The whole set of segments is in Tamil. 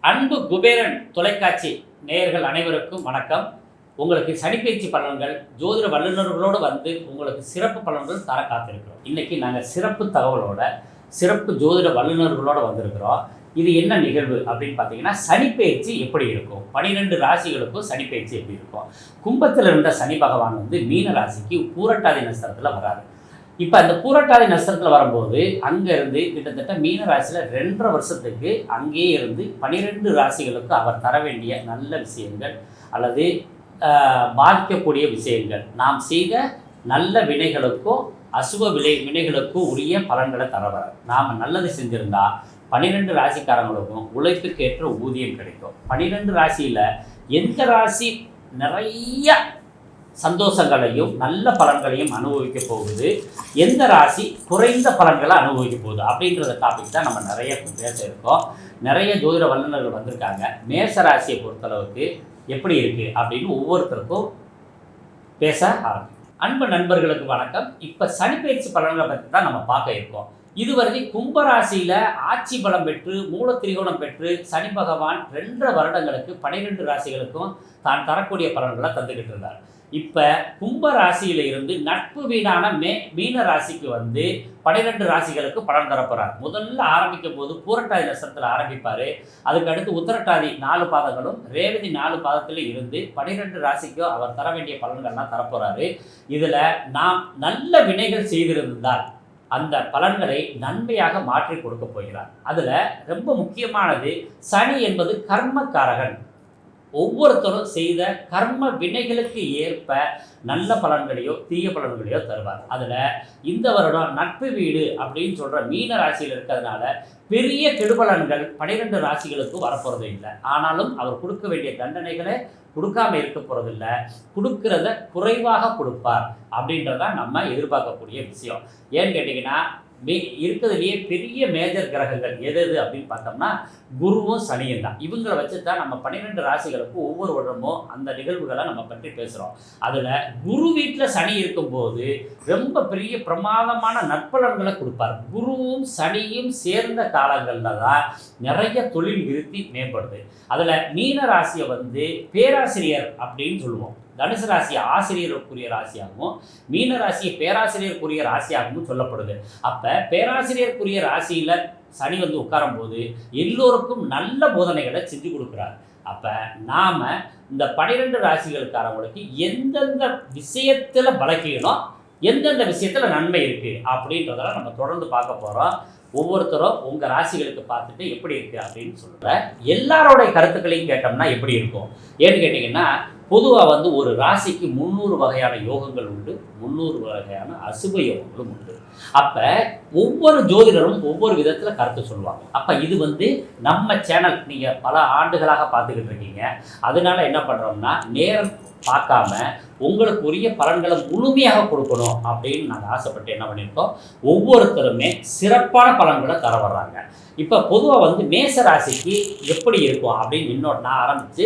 அன்பு குபேரன் தொலைக்காட்சி நேயர்கள் அனைவருக்கும் வணக்கம். உங்களுக்கு சனிப்பெயர்ச்சி பலன்கள் ஜோதிட வல்லுநர்களோடு வந்து உங்களுக்கு சிறப்பு பலன்கள் தர காத்திருக்கிறோம். இன்றைக்கி நாங்கள் சிறப்பு தகவலோட சிறப்பு ஜோதிட வல்லுநர்களோடு வந்திருக்கிறோம். இது என்ன நிகழ்வு அப்படின்னு பார்த்தீங்கன்னா, சனிப்பெயர்ச்சி எப்படி இருக்கும், 12 ராசிகளுக்கும் சனிப்பெயர்ச்சி எப்படி இருக்கும். கும்பத்தில் இருந்த சனி பகவான் வந்து மீன ராசிக்கு பூரட்டாதி நட்சத்திரத்தில் வராரு. இப்போ அந்த பூரட்டாதி நட்சத்திரத்தில் வரும்போது அங்கேருந்து கிட்டத்தட்ட மீன ராசியில் 2.5 வருஷத்துக்கு அங்கேயே இருந்து 12 ராசிகளுக்கு அவர் தர வேண்டிய நல்ல விஷயங்கள் அல்லது பாதிக்கக்கூடிய விஷயங்கள், நாம் செய்த நல்ல வினைகளுக்கும் அசுப வினைகளுக்கும் உரிய பலன்களை தரவர். நாம் நல்லது செஞ்சுருந்தா 12 ராசிக்காரங்களுக்கும் உழைப்புக்கேற்ற ஊதியம் கிடைக்கும். 12 ராசியில் எந்த ராசி நிறைய சந்தோஷங்களையும் நல்ல பலன்களையும் அனுபவிக்க போகுது, எந்த ராசி குறைந்த பலன்களை அனுபவிக்க போகுது அப்படின்றத டாபிக் தான் நம்ம நிறைய பேச இருக்கோம். நிறைய ஜோதிட வல்லுநர்கள் வந்திருக்காங்க. மேச ராசியை பொறுத்தளவுக்கு எப்படி இருக்குது அப்படின்னு ஒவ்வொருத்தருக்கும் பேச ஆரம்பிக்கும். அன்பு நண்பர்களுக்கு வணக்கம். இப்போ சனிப்பெயர்ச்சி பலன்களை பற்றி தான் நம்ம பார்க்க இருக்கோம். இதுவரை கும்பராசியில் ஆட்சி பலம் பெற்று மூல திரிகோணம் பெற்று சனி பகவான் 2.5 வருடங்களுக்கு 12 ராசிகளுக்கும் தான் தரக்கூடிய பலன்களை தந்துக்கிட்டு இருந்தார். இப்போ கும்ப ராசியில் இருந்து நட்பு வீடான மீன ராசிக்கு வந்து 12 ராசிகளுக்கு பலன் தரப்போகிறார். முதல்ல ஆரம்பிக்கும் போது பூரட்டாதி நட்சத்திரத்தில் ஆரம்பிப்பார். அதுக்கு அடுத்து உத்திரட்டாதி 4 பாதங்களும் ரேவதி 4 பாதத்தில் இருந்து 12 ராசிக்கும் அவர் தர வேண்டிய பலன்கள்லாம் தரப்போகிறாரு. இதில் நாம் நல்ல வினைகள் செய்திருந்தால் அந்த பலன்களை நன்மையாக மாற்றி கொடுக்க போகிறார். அதில் ரொம்ப முக்கியமானது, சனி என்பது கர்மக்காரகன். ஒவ்வொருத்தரும் செய்த கர்ம வினைகளுக்கு ஏற்ப நல்ல பலன்களையோ தீய பலன்களையோ தருவார். அதில் இந்த வருடம் நட்பு வீடு அப்படின்னு சொல்கிற மீன ராசியில் இருக்கிறதுனால பெரிய கெடுபலன்கள் 12 ராசிகளுக்கும் வரப்போகிறது இல்லை. ஆனாலும் அவர் கொடுக்க வேண்டிய தண்டனைகளை கொடுக்காம இருக்க போகிறதில்ல, கொடுக்கறத குறைவாக கொடுப்பார் அப்படின்றதான் நம்ம எதிர்பார்க்கக்கூடிய விஷயம். ஏன்னு கேட்டிங்கன்னா, இருக்கிறதுலையே பெரிய மேஜர் கிரகங்கள் எது அப்படின்னு பார்த்தோம்னா குருவும் சனியும் தான். இவங்களை வச்சு தான் நம்ம 12 ராசிகளுக்கும் ஒவ்வொரு வருடமும் அந்த நிகழ்வுகளை நம்ம பற்றி பேசுகிறோம். அதில் குரு வீட்டில் சனி இருக்கும்போது ரொம்ப பெரிய பிரமாதமான நற்பலன்களை கொடுப்பார். குருவும் சனியும் சேர்ந்த காலங்களில் தான் நிறைய தொழில் விருத்தி மேம்படுது. அதில் மீன ராசியை வந்து பேராசிரியர் அப்படின்னு சொல்லுவோம். தனுசு ராசி ஆசிரியருக்குரிய ராசியாகவும் மீன ராசியை பேராசிரியருக்குரிய ராசியாகவும் சொல்லப்படுது. அப்போ பேராசிரியருக்குரிய ராசியில் சனி வந்து உட்காரும் போது எல்லோருக்கும் நல்ல போதனைகளை செஞ்சு கொடுக்குறாரு. அப்போ நாம் இந்த 12 ராசிகளுக்காரவங்களுக்கு எந்தெந்த விஷயத்தில் பலக்கீனம், எந்தெந்த விஷயத்தில் நன்மை இருக்குது அப்படின்றதெல்லாம் நம்ம தொடர்ந்து பார்க்க போகிறோம். ஒவ்வொருத்தரும் உங்கள் ராசிகளுக்கு பார்த்துட்டு எப்படி இருக்குது அப்படின்னு சொல்கிற எல்லாரோடைய கருத்துக்களையும் கேட்டோம்னா எப்படி இருக்கும். ஏன்னு கேட்டிங்கன்னா, பொதுவாக வந்து ஒரு ராசிக்கு 300 வகையான யோகங்கள் உண்டு, 300 வகையான அசுப யோகங்களும் உண்டு. அப்போ ஒவ்வொரு ஜோதிடரும் ஒவ்வொரு விதத்தில் கருத்து சொல்லுவாங்க. அப்போ இது வந்து நம்ம சேனல் நீங்கள் பல ஆண்டுகளாக பார்த்துக்கிட்டு இருக்கீங்க. அதனால என்ன பண்ணுறோம்னா, நேரம் பார்க்காம உங்களுக்கு உரிய பலன்களை முழுமையாக கொடுக்கணும் அப்படின்னு நாங்கள் ஆசைப்பட்டு என்ன பண்ணியிருக்கோம், ஒவ்வொருத்தருமே சிறப்பான பலன்களை தர வர்றாங்க. இப்போ பொதுவாக வந்து மேச ராசிக்கு எப்படி இருக்கும் அப்படின்னு இன்னொரு நான் ஆரம்பித்து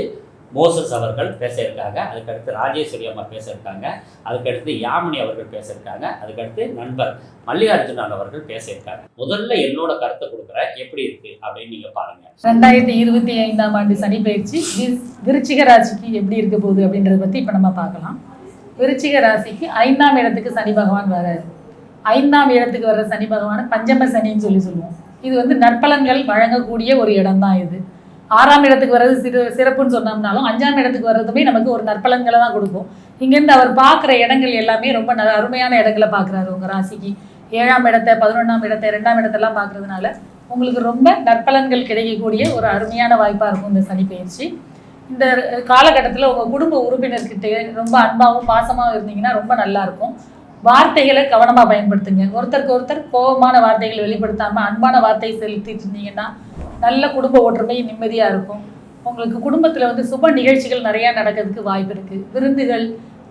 மோசஸ் அவர்கள் பேச இருக்காங்க, அதுக்கடுத்து ராஜேஸ்வரி அம்மா பேச இருக்காங்க, அதுக்கடுத்து யாமினி அவர்கள் பேச இருக்காங்க, அதுக்கடுத்து நண்பர் மல்லிகார்ஜுனன் அவர்கள் பேச இருக்காங்க. முதல்ல என்னோட கருத்தை கொடுக்குறேன், எப்படி இருக்கு அப்படின்னு நீங்க பாருங்க. 2025ஆம் ஆண்டு சனி பயிற்சி விருச்சிக ராசிக்கு எப்படி இருக்க போகுது அப்படின்றத பத்தி இப்ப நம்ம பார்க்கலாம். விருச்சிக ராசிக்கு 5ஆம் இடத்துக்கு சனி பகவான் வராரு. 5ஆம் இடத்துக்கு வர்ற சனி பகவான் பஞ்சம சனின்னு சொல்லுவோம். இது வந்து நற்பலன்கள் வழங்கக்கூடிய ஒரு இடம் தான் இது. 6ஆம் இடத்துக்கு வர்றது சிறப்புன்னு சொன்னோம்னாலும் 5ஆம் இடத்துக்கு வர்றதுமே நமக்கு ஒரு நற்பலன்களை தான் கொடுக்கும். இங்கேருந்து அவர் பார்க்குற இடங்கள் எல்லாமே ரொம்ப அருமையான இடங்களை பார்க்குறாரு. உங்கள் ராசிக்கு 7ஆம் இடத்தை, 11ஆம் இடத்தை, 2ஆம் இடத்தெல்லாம் பார்க்குறதுனால உங்களுக்கு ரொம்ப நற்பலன்கள் கிடைக்கக்கூடிய ஒரு அருமையான வாய்ப்பாக இருக்கும் இந்த சனி பயிற்சி. இந்த காலகட்டத்தில் உங்கள் குடும்ப உறுப்பினர்கிட்ட ரொம்ப அன்பாகவும் பாசமாகவும் இருந்தீங்கன்னா ரொம்ப நல்லாயிருக்கும். வார்த்தைகளை கவனமாக பயன்படுத்துங்க. ஒருத்தருக்கு ஒருத்தர் கோபமான வார்த்தைகளை வெளிப்படுத்தாமல் அன்பான வார்த்தை செலுத்திட்டு இருந்தீங்கன்னா நல்ல குடும்ப ஒற்றுமை நிம்மதியாக இருக்கும். உங்களுக்கு குடும்பத்தில் வந்து சுப நிகழ்ச்சிகள் நிறையா நடக்கிறதுக்கு வாய்ப்பு இருக்குது. விருந்துகள்,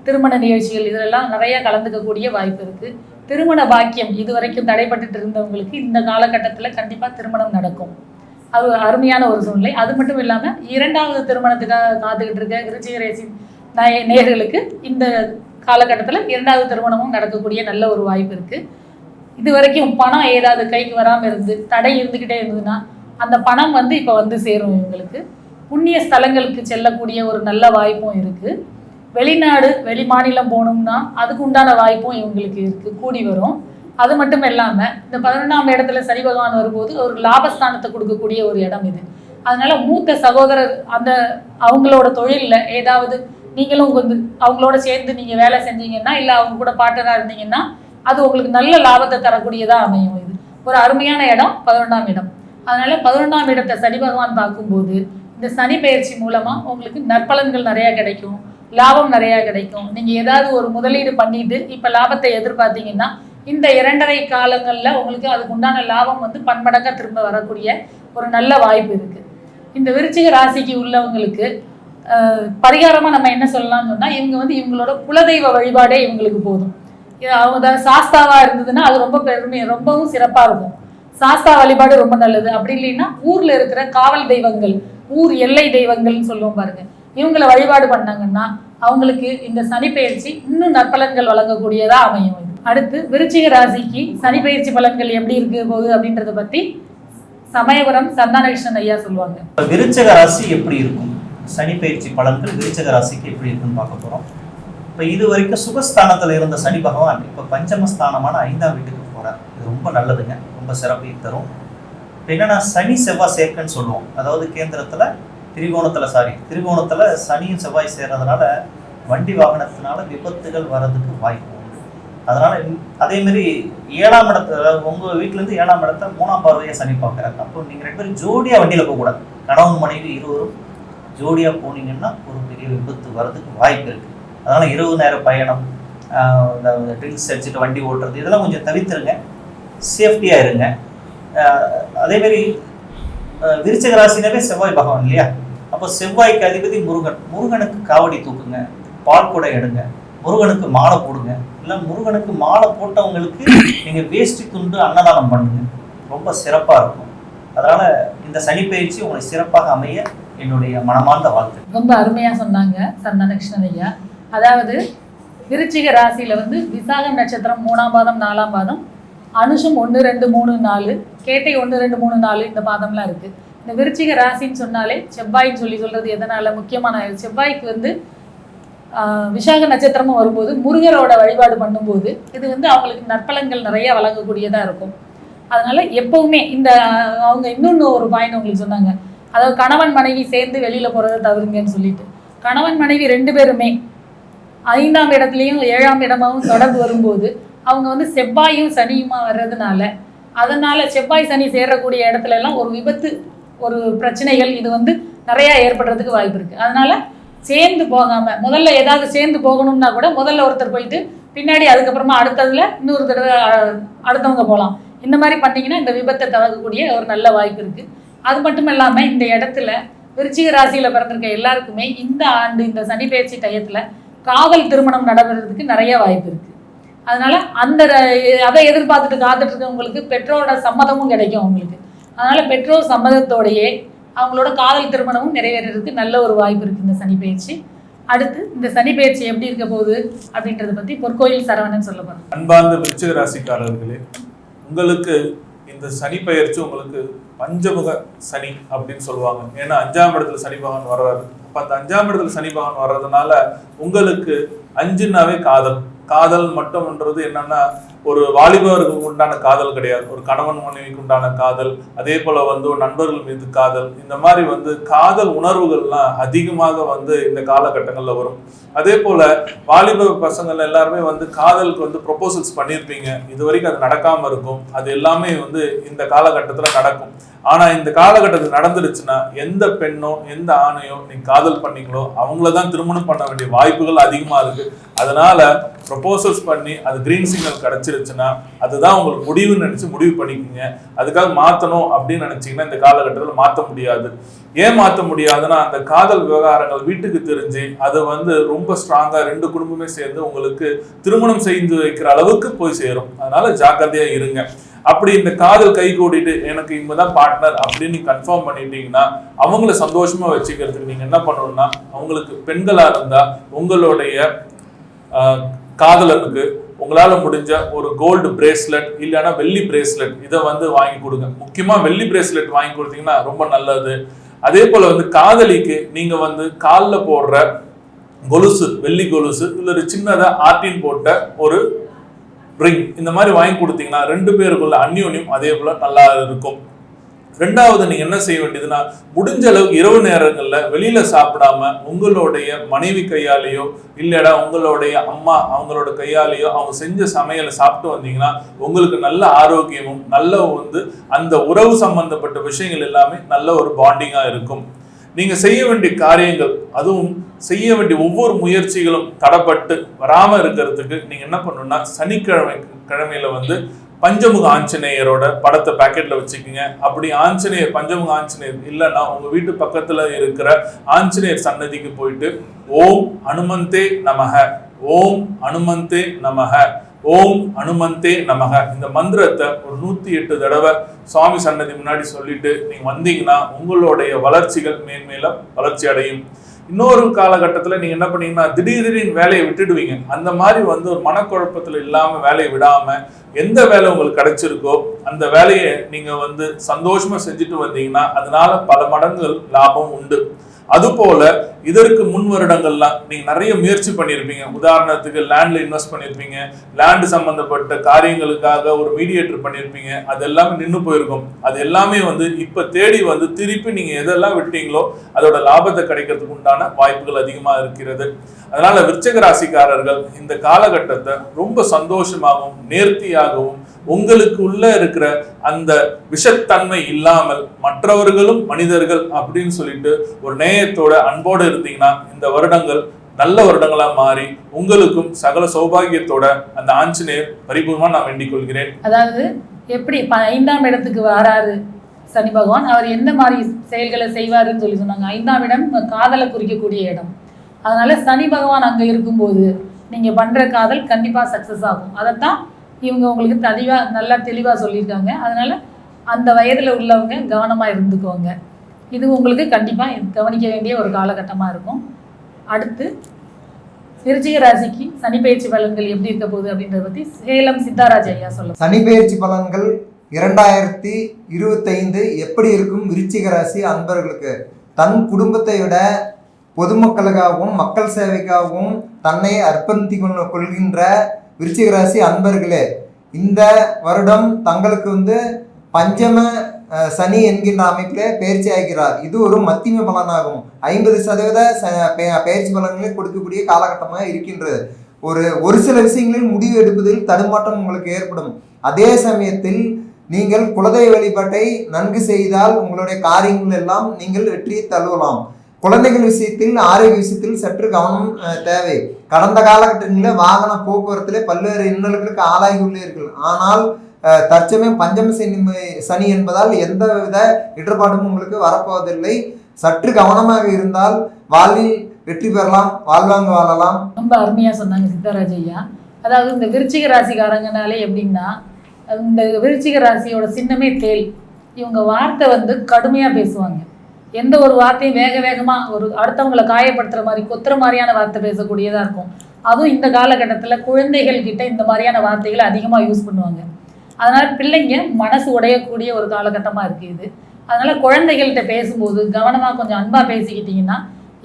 திருமண நிகழ்ச்சிகள் இதெல்லாம் நிறையா கலந்துக்கக்கூடிய வாய்ப்பு இருக்குது. திருமண பாக்கியம் இதுவரைக்கும் தடைப்பட்டு இருந்தவங்களுக்கு இந்த காலகட்டத்தில் கண்டிப்பாக திருமணம் நடக்கும். அது அருமையான ஒரு சூழ்நிலை. அது மட்டும் இல்லாமல் 2வது திருமணத்துக்காக காத்துக்கிட்டு இருக்க விருச்சிக ராசி நேயர்களுக்கு இந்த காலகட்டத்தில் 2வது திருமணமும் நடக்கக்கூடிய நல்ல ஒரு வாய்ப்பு இருக்குது. இது வரைக்கும் பணம் ஏதாவது கைக்கு வராமல் இருந்து தடை இருந்துக்கிட்டே இருந்ததுன்னா அந்த பணம் வந்து இப்போ வந்து சேரும். இவங்களுக்கு புண்ணிய ஸ்தலங்களுக்கு செல்லக்கூடிய ஒரு நல்ல வாய்ப்பும் இருக்குது. வெளிநாடு வெளி மாநிலம் போகணும்னா அதுக்கு உண்டான வாய்ப்பும் இவங்களுக்கு இருக்குது, கூடி வரும். அது மட்டும் இல்லாமல் இந்த 11ஆம் இடத்துல சனி பகவான் வரும்போது ஒரு லாபஸ்தானத்தை கொடுக்கக்கூடிய ஒரு இடம் இது. அதனால மூத்த சகோதரர் அந்த அவங்களோட தொழிலில் ஏதாவது நீங்களும் வந்து அவங்களோட சேர்ந்து நீங்கள் வேலை செஞ்சீங்கன்னா இல்லை அவங்க கூட பார்ட்னராக இருந்தீங்கன்னா அது உங்களுக்கு நல்ல லாபத்தை தரக்கூடியதாக அமையும். இது ஒரு அருமையான இடம் 11ஆம் இடம். அதனால 11ஆம் இடத்தை சனி பகவான் பார்க்கும்போது இந்த சனி பயிற்சி மூலமாக உங்களுக்கு நற்பலன்கள் நிறையா கிடைக்கும், லாபம் நிறையா கிடைக்கும். நீங்கள் ஏதாவது ஒரு முதலீடு பண்ணிட்டு இப்போ லாபத்தை எதிர்பார்த்தீங்கன்னா இந்த 2.5 காலங்களில் உங்களுக்கு அதுக்கு உண்டான லாபம் வந்து பன்மடங்காக திரும்ப வரக்கூடிய ஒரு நல்ல வாய்ப்பு இருக்குது. இந்த விருச்சிக ராசிக்கு உள்ளவங்களுக்கு பரிகாரமாக நம்ம என்ன சொல்லலாம்னு சொன்னால் இவங்க வந்து இவங்களோட குலதெய்வ வழிபாடே இவங்களுக்கு போதும். அவங்க சாஸ்தாவாக இருந்ததுன்னா அது ரொம்பவும் சிறப்பாக இருக்கும். சாஸ்தா வழிபாடு ரொம்ப நல்லது. அப்படி இல்லைன்னா ஊரில் இருக்கிற காவல் தெய்வங்கள், ஊர் எல்லை தெய்வங்கள்னு சொல்லுவோம் பாருங்க, இவங்களை வழிபாடு பண்ணாங்கன்னா அவங்களுக்கு இந்த சனி பயிற்சி இன்னும் நற்பலன்கள் வழங்கக்கூடியதாக அமையும். அடுத்து விருச்சிக ராசிக்கு சனி பயிற்சி பலன்கள் எப்படி இருக்கு போகுது அப்படின்றத பற்றி சமயபுரம் சந்தானகிருஷ்ணன் ஐயா சொல்லுவாங்க. விருச்சிக ராசி எப்படி இருக்கும், சனி பயிற்சி பலன்கள் விருச்சிக ராசிக்கு எப்படி இருக்குன்னு பார்க்க போகிறோம். இப்போ இது வரைக்கும் சுகஸ்தானத்தில் இருந்த சனி பகவான் இப்போ பஞ்சமஸ்தானமான 5ஆம் வீட்டுக்கு போகிறார். இது ரொம்ப நல்லதுங்க, ரொம்ப சிறப்பை தரும். இப்போ என்னன்னா சனி செவ்வாய் சேர்க்கைன்னு சொல்லுவோம். அதாவது கேந்திரத்தில் திரிகோணத்தில் சனியும் செவ்வாய் சேர்றதுனால வண்டி வாகனத்தினால விபத்துகள் வர்றதுக்கு வாய்ப்பு உண்டு. அதனால அதேமாரி 7ஆம் இடத்துல உங்கள் வீட்டிலேருந்து 7ஆம் இடத்த 3ஆம் பார்வையாக சனி பார்க்குறாங்க. அப்போ நீங்கள் 2 பேரும் ஜோடியாக வண்டியில் போகக்கூடாது. கணவன் மனைவி இருவரும் ஜோடியாக போனீங்கன்னா ஒரு பெரிய விபத்து வர்றதுக்கு வாய்ப்பு இருக்குது. அதனால் இரவு நேர பயணம், ட்ரிங்க்ஸ் அடிச்சுட்டு வண்டி ஓட்டுறது இதெல்லாம் கொஞ்சம் தவிர்த்துருங்க, சேஃப்டியாக இருங்க. அதேமாரி விருச்சிக ராசினாவே செவ்வாய் பகவான் இல்லையா, அப்போ செவ்வாய்க்கு அதிபதி முருகனுக்கு காவடி தூக்குங்க, பால் கூட எடுங்க, முருகனுக்கு மாலை போடுங்க. இல்லை முருகனுக்கு மாலை போட்டவங்களுக்கு நீங்கள் வேஷ்டி துண்டு அன்னதானம் பண்ணுங்க, ரொம்ப சிறப்பாக இருக்கும். அதனால் இந்த சனி பயிற்சி உங்களுக்கு சிறப்பாக அமைய என்னுடைய மனமார்ந்த வாழ்த்து. ரொம்ப அருமையாக சொன்னாங்க சந்தானகிருஷ்ணன் ஐயா. அதாவது விருச்சிக ராசியில் வந்து விசாகம் நட்சத்திரம் 3ஆம் பாதம் 4ஆம் பாதம், அனுஷம் 1, 2, 3, 4, கேட்டை 1, 2, 3, 4 இந்த பாதம்லாம் இருக்குது. இந்த விருச்சிக ராசின்னு சொன்னாலே செவ்வாயின்னு சொல்கிறது எதனால் முக்கியமான செவ்வாய்க்கு வந்து விசாக நட்சத்திரமும் வரும்போது முருகரோட வழிபாடு பண்ணும்போது இது வந்து அவங்களுக்கு நற்பலன்கள் நிறைய வழங்கக்கூடியதாக இருக்கும். அதனால எப்பவுமே இந்த அவங்க இன்னொன்று ஒரு பாயிண்ட் உங்களுக்கு சொன்னாங்க, அதாவது கணவன் மனைவி சேர்ந்து வெளியில் போகிறத தவிருங்கன்னு சொல்லிட்டு. கணவன் மனைவி 2 பேருமே 5ஆம் இடத்துலையும் 7ஆம் இடமாவும் தொடர்பு வரும்போது அவங்க வந்து செவ்வாயும் சனியுமா வர்றதுனால அதனால் செவ்வாய் சனி சேரக்கூடிய இடத்துல எல்லாம் ஒரு விபத்து, ஒரு பிரச்சனைகள் இது வந்து நிறையா ஏற்படுறதுக்கு வாய்ப்பு இருக்குது. அதனால் சேர்ந்து போகாமல் முதல்ல ஏதாவது சேர்ந்து போகணும்னா கூட முதல்ல ஒருத்தர் போயிட்டு பின்னாடி அதுக்கப்புறமா அடுத்ததில் இன்னொரு தடவை அடுத்தவங்க போகலாம். இந்த மாதிரி பண்ணிங்கன்னா இந்த விபத்தை தவிர்க்கக்கூடிய ஒரு நல்ல வாய்ப்பு இருக்குது. அது மட்டும் இல்லாமல் இந்த இடத்துல விருச்சிக ராசியில் பிறந்திருக்க எல்லாருக்குமே இந்த ஆண்டு இந்த சனி பயிற்சி டயத்தில் காதல் திருமணம் நடைபெறதுக்கு நிறைய வாய்ப்பு இருக்குது. அதனால் அதை எதிர்பார்த்துட்டு காத்துட்டு இருக்கவங்களுக்கு பெற்றோரோட சம்மதமும் கிடைக்கும் அவங்களுக்கு. அதனால் பெற்றோர் சம்மதத்தோடையே அவங்களோட காதல் திருமணமும் நிறைவேறதுக்கு நல்ல ஒரு வாய்ப்பு இருக்குது இந்த சனி பயிற்சி. அடுத்து இந்த சனி பயிற்சி எப்படி இருக்க போகுது அப்படின்றத பற்றி பொற்கோயில் சரவணன் சொல்ல போகிறோம். அன்பார்ந்த விருச்சிக ராசிக்காரர்களே, உங்களுக்கு இந்த சனி பயிற்சி உங்களுக்கு பஞ்சமுக சனி அப்படின்னு சொல்லுவாங்க. ஏன்னா 5ஆம் இடத்துல சனி பகவான் வர்றாரு. அப்போ அந்த 5ஆம் இடத்துல சனி பகவான் வர்றதுனால உங்களுக்கு 5னாவே காதல் மட்டும்ன்றது என்னன்னா ஒரு வாலிபருக்கு உண்டான காதல் கிடையாது, ஒரு கணவன் மனைவிக்கு உண்டான காதல், அதே போல வந்து ஒரு நண்பர்கள் மீது காதல், இந்த மாதிரி வந்து காதல் உணர்வுகள்லாம் அதிகமாக வந்து இந்த காலகட்டங்களில் வரும். அதே போல வாலிப பசங்கள் எல்லாருமே வந்து காதலுக்கு வந்து ப்ரொபோசல்ஸ் பண்ணியிருப்பீங்க, இது வரைக்கும் அது நடக்காம இருக்கும். அது எல்லாமே வந்து இந்த காலகட்டத்தில் நடக்கும். ஆனா இந்த காலகட்டத்தில் நடந்துருச்சுன்னா எந்த பெண்ணோ எந்த ஆணையோ நீங்க காதல் பண்ணீங்களோ அவங்கள தான் திருமணம் பண்ண வேண்டிய வாய்ப்புகள் அதிகமா இருக்கு. அதனால ப்ரொபோசல்ஸ் பண்ணி அது கிரீன் சிக்னல் கிடைச்சிருச்சுன்னா அதுதான் உங்களுக்கு முடிவுன்னு நினைச்சு முடிவு பண்ணிக்கோங்க. அதுக்காக மாற்றணும் அப்படின்னு நினைச்சீங்கன்னா இந்த காலகட்டத்தில் மாற்ற முடியாது. ஏன் மாற்ற முடியாதுன்னா அந்த காதல் விவகாரங்கள் வீட்டுக்கு தெரிஞ்சு அது வந்து ரொம்ப ஸ்ட்ராங்கா 2 குடும்பமே சேர்ந்து உங்களுக்கு திருமணம் செய்து வைக்கிற அளவுக்கு போய் சேரும். அதனால ஜாக்கிரதையா இருங்க. அப்படி இந்த காதல் கை கூடிட்டு எனக்கு இவங்கதான் பார்ட்னர் அப்படின்னு நீங்க கன்ஃபார்ம் பண்ணிட்டீங்கன்னா அவங்கள சந்தோஷமா வச்சுக்கிறதுக்கு நீங்க என்ன பண்ணணும்னா அவங்களுக்கு பெண்களா இருந்தா உங்களுடைய காதலனுக்கு உங்களால் முடிஞ்ச ஒரு கோல்டு பிரேஸ்லெட் இல்லைன்னா வெள்ளி பிரேஸ்லெட் இதை வந்து வாங்கி கொடுங்க. முக்கியமாக வெள்ளி பிரேஸ்லெட் வாங்கி கொடுத்தீங்கன்னா ரொம்ப நல்லது. அதே போல் வந்து காதலிக்கு நீங்கள் வந்து காலில் போடுற கொலுசு, வெள்ளி கொலுசு இல்லை ஒரு சின்னதாக ஆர்டின் போட்ட ஒரு ரிங், இந்த மாதிரி வாங்கி கொடுத்தீங்கன்னா 2 பேருக்குள்ள அந்யோன்யம் அதே போல் நல்லா இருக்கும். ரெண்டாவது, நீங்க என்ன செய்ய வேண்டியதுன்னா, முடிஞ்ச அளவுக்கு இரவு நேரங்கள்ல வெளியில சாப்பிடாம உங்களுடைய மனைவி கையாலேயோ இல்லடா உங்களுடைய அம்மா அவங்களோட கையாலேயோ அவங்க செஞ்ச சமையலை சாப்பிட்டு வந்தீங்கன்னா உங்களுக்கு நல்ல ஆரோக்கியமும் நல்ல வந்து அந்த உறவு சம்பந்தப்பட்ட விஷயங்கள் எல்லாமே நல்ல ஒரு பாண்டிங்கா இருக்கும். நீங்க செய்ய வேண்டிய காரியங்கள், அதுவும் செய்ய வேண்டிய ஒவ்வொரு முயற்சிகளும் தடப்பட்டு வராம இருக்கிறதுக்கு நீங்க என்ன பண்ணணும்னா, சனிக்கிழமையில வந்து பஞ்சமுக ஆஞ்சநேயரோட படத்தை பாக்கெட்ல வச்சுக்கோங்க. அப்படி ஆஞ்சநேயர் பஞ்சமுக ஆஞ்சநேயர் இல்லைன்னா உங்க வீட்டு பக்கத்துல இருக்கிற ஆஞ்சநேயர் சன்னதிக்கு போயிட்டு ஓம் அனுமந்தே நமக, ஓம் அனுமந்தே நமக, ஓம் அனுமந்தே நமக இந்த மந்திரத்தை ஒரு 108 தடவை சுவாமி சன்னதி முன்னாடி சொல்லிட்டு நீங்க வந்தீங்கன்னா உங்களுடைய வளர்ச்சிகள் மேன்மேல வளர்ச்சி அடையும். இன்னொரு காலகட்டத்தில் நீங்க என்ன பண்ணீங்கன்னா, திடீர்னு வேலையை விட்டுடுவீங்க. அந்த மாதிரி வந்து ஒரு மனக்குழப்பத்துல இல்லாம வேலையை விடாம எந்த வேலை உங்களுக்கு கிடைச்சிருக்கோ அந்த வேலையை நீங்க வந்து சந்தோஷமா செஞ்சுட்டு வந்தீங்கன்னா அதனால பல மடங்கு லாபம் உண்டு. அதுபோல இதற்கு முன் வருடங்கள்லாம் நீங்க நிறைய முயற்சி பண்ணியிருப்பீங்க. உதாரணத்துக்கு லேண்ட்ல இன்வெஸ்ட் பண்ணியிருப்பீங்க, லேண்ட் சம்பந்தப்பட்ட காரியங்களுக்காக ஒரு மீடியேட்டர் பண்ணியிருப்பீங்க, அது எல்லாமே நின்று போயிருக்கும். அது எல்லாமே வந்து இப்ப தேடி வந்து திருப்பி நீங்க எதெல்லாம் விட்டீங்களோ அதோட லாபத்தை கிடைக்கிறதுக்கு உண்டான வாய்ப்புகள் அதிகமா இருக்கிறது. அதனால விருச்சிக ராசிக்காரர்கள் இந்த காலகட்டத்தை ரொம்ப சந்தோஷமாகவும் நேர்த்தியாகவும் உங்களுக்கு உள்ள இருக்கிற அந்த விஷத்தன்மை இல்லாமல் மற்றவர்களும் மனிதர்கள் அப்படின்னு சொல்லிட்டு ஒரு நேயத்தோட அன்போடு இருந்தீங்கன்னா இந்த வருடங்கள் நல்ல வருடங்களா மாறி உங்களுக்கும் சகல சௌபாகியத்தோட அந்த ஆஞ்சநேயர் பரிபூர்ணமா நான் வேண்டிக் கொள்கிறேன். அதாவது எப்படி 5ஆம் இடத்துக்கு வராரு சனி பகவான், அவர் எந்த மாதிரி செயல்களை செய்வாருன்னு சொல்லி சொன்னாங்க. 5ஆம் இடம் காதலை குறிக்கக்கூடிய இடம். அதனால சனி பகவான் அங்கே இருக்கும்போது நீங்க பண்ற காதல் கண்டிப்பா சக்சஸ் ஆகும். அதைத்தான் இவங்க உங்களுக்கு நல்லா தெளிவாக சொல்லியிருக்காங்க. அதனால அந்த வயதில் உள்ளவங்க கவனமாக இருந்துக்கோங்க. இது உங்களுக்கு கண்டிப்பாக கவனிக்க வேண்டிய ஒரு காலகட்டமாக இருக்கும். அடுத்து விருச்சிக ராசிக்கு சனி பயிற்சி பலன்கள் எப்படி இருக்க போகுது அப்படின்றத பற்றி சேலம் சித்தாராஜ் ஐயா சொல்லுங்க. சனி பயிற்சி பலன்கள் 2025 எப்படி இருக்கும் விருச்சிக ராசி அன்பர்களுக்கு? தன் குடும்பத்தை விட பொதுமக்களுக்காகவும் மக்கள் சேவைக்காகவும் தன்னை அர்ப்பணித்து கொள்கின்ற விருச்சிக ராசி அன்பர்களே, இந்த வருடம் தங்களுக்கு வந்து பஞ்சம சனி என்கின்ற அமைப்பிலே பயிற்சி ஆகிறார். இது ஒரு மத்தியம பலனாகும். 50% பயிற்சி பலன்களை கொடுக்கக்கூடிய காலகட்டமாக இருக்கின்றது. ஒரு சில விஷயங்களில் முடிவு எடுப்பதில் தடுமாற்றம் உங்களுக்கு ஏற்படும். அதே சமயத்தில் நீங்கள் குலதெய்வ வழிபாட்டை நன்கு செய்தால் உங்களுடைய காரியங்கள் எல்லாம் நீங்கள் வெற்றியை தழுவலாம். குழந்தைகள் விஷயத்தில் ஆரோக்கிய விஷயத்தில் சற்று கவனம் தேவை. கடந்த காலகட்டங்களில் வாகன போக்குவரத்தில் பல்வேறு இன்னல்களுக்கு ஆளாகி உள்ளீர்கள். ஆனால் தற்சமயம் பஞ்சம சனி என்பதால் எந்தவித இடர்பாடும் உங்களுக்கு வரப்போவதில்லை. சற்று கவனமாக இருந்தால் வாழ்வில் வெற்றி பெறலாம், வாழ்வாங்க வாழலாம். ரொம்ப அருமையாக சொன்னாங்க சித்தராஜ் ஐயா. அதாவது இந்த விருச்சிக ராசிக்காரங்கனாலே எப்படின்னா, இந்த விருச்சிக ராசியோட சின்னமே தேல். இவங்க வார்த்தை வந்து கடுமையாக பேசுவாங்க. எந்த ஒரு வார்த்தையும் வேகமாக ஒரு அடுத்தவங்களை காயப்படுத்துகிற மாதிரி கொத்துற மாதிரியான வார்த்தை பேசக்கூடியதாக இருக்கும். அதுவும் இந்த காலகட்டத்தில் குழந்தைகள் கிட்ட இந்த மாதிரியான வார்த்தைகளை அதிகமாக யூஸ் பண்ணுவாங்க. அதனால் பிள்ளைங்க மனசு உடையக்கூடிய ஒரு காலகட்டமாக இருக்குது இது. அதனால் குழந்தைகள்கிட்ட பேசும்போது கவனமாக கொஞ்சம் அன்பாக பேசிக்கிட்டிங்கன்னா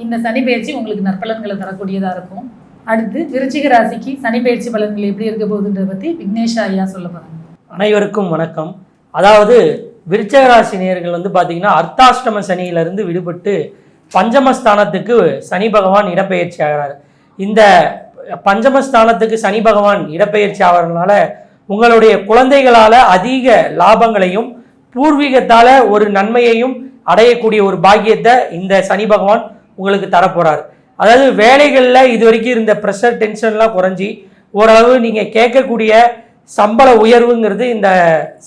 இந்த சனி பயிற்சி உங்களுக்கு நற்பலன்களை தரக்கூடியதாக இருக்கும். அடுத்து விருச்சிக ராசிக்கு சனி பயிற்சி பலன்கள் எப்படி இருக்க போகுதுன்றதை பற்றி விக்னேஷ் ஐயா சொல்ல போகிறாங்க. அனைவருக்கும் வணக்கம். அதாவது விருச்சிக ராசி நேயர்கள் வந்து பார்த்தீங்கன்னா அர்த்தாஷ்டம சனியிலிருந்து விடுபட்டு பஞ்சமஸ்தானத்துக்கு சனி பகவான் இடப்பெயர்ச்சி ஆகிறார். இந்த பஞ்சமஸ்தானத்துக்கு சனி பகவான் இடப்பெயர்ச்சி ஆகிறதுனால உங்களுடைய குழந்தைகளால் அதிக லாபங்களையும் பூர்வீகத்தால் ஒரு நன்மையையும் அடையக்கூடிய ஒரு பாக்கியத்தை இந்த சனி பகவான் உங்களுக்கு தரப்போகிறார். அதாவது வேலைகளில் இது வரைக்கும் இருந்த ப்ரெஷர் டென்ஷன்லாம் குறைஞ்சி ஓரளவு நீங்கள் கேட்கக்கூடிய சம்பள உயர்வுங்கிறது இந்த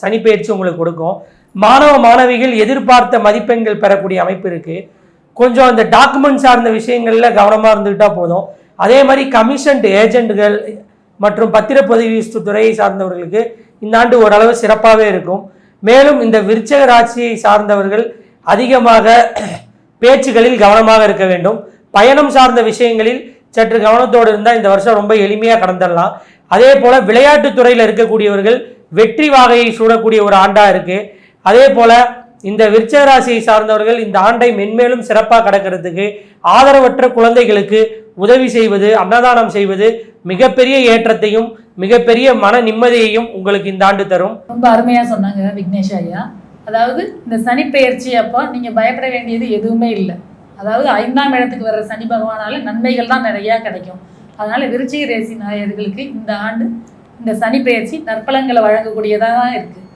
சனி பயிற்சி உங்களுக்கு கொடுக்கும். மாணவ மாணவிகள் எதிர்பார்த்த மதிப்பெண்கள் பெறக்கூடிய அமைப்பு இருக்குது. கொஞ்சம் அந்த டாக்குமெண்ட் சார்ந்த விஷயங்களில் கவனமாக இருந்துக்கிட்டால் போதும். அதே மாதிரி கமிஷன்ட் ஏஜென்ட்கள் மற்றும் பத்திரப்பதிவு துறையை சார்ந்தவர்களுக்கு இந்த ஆண்டு ஓரளவு சிறப்பாகவே இருக்கும். மேலும் இந்த விருச்சிக ராசியை சார்ந்தவர்கள் அதிகமாக பேச்சுகளில் கவனமாக இருக்க வேண்டும். பயணம் சார்ந்த விஷயங்களில் சற்று கவனத்தோடு இருந்தால் இந்த வருஷம் ரொம்ப எளிமையாக கடந்துடலாம். அதே போல விளையாட்டுத் துறையில் இருக்கக்கூடியவர்கள் வெற்றி வாகையை சூடக்கூடிய ஒரு ஆண்டா இருக்கு. அதே போல இந்த விருச்சிக ராசியை சார்ந்தவர்கள் இந்த ஆண்டை மென்மேலும் சிறப்பாக கடக்கிறதுக்கு ஆதரவற்ற குழந்தைகளுக்கு உதவி செய்வது, அன்னதானம் செய்வது மிகப்பெரிய ஏற்றத்தையும் மிகப்பெரிய மன நிம்மதியையும் உங்களுக்கு இந்த ஆண்டு தரும். ரொம்ப அருமையாக சொன்னாங்க விக்னேஷ் ஐயா. அதாவது இந்த சனி பெயர்ச்சி அப்போ நீங்கள் பயப்பட வேண்டியது எதுவுமே இல்லை. அதாவது 5ஆம் இடத்துக்கு வர்ற சனி பகவானால நன்மைகள் தான் நிறையா கிடைக்கும். அதனால் விருச்சிக ராசி நேயர்களுக்கு இந்த ஆண்டு இந்த சனி பெயர்ச்சி நற்பலன்களை வழங்கக்கூடியதாக தான் இருக்குது.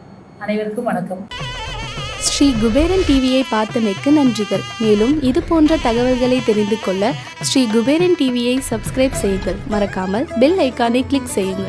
அனைவருக்கும் வணக்கம். ஸ்ரீ குபேரன் டிவியை பார்த்தமைக்கு நன்றிகள். மேலும் இது போன்ற தகவல்களை தெரிந்து கொள்ள ஸ்ரீ குபேரன் டிவியை சப்ஸ்கிரைப் செய்யுங்கள். மறக்காமல் பெல் ஐக்கானை கிளிக் செய்யுங்கள்.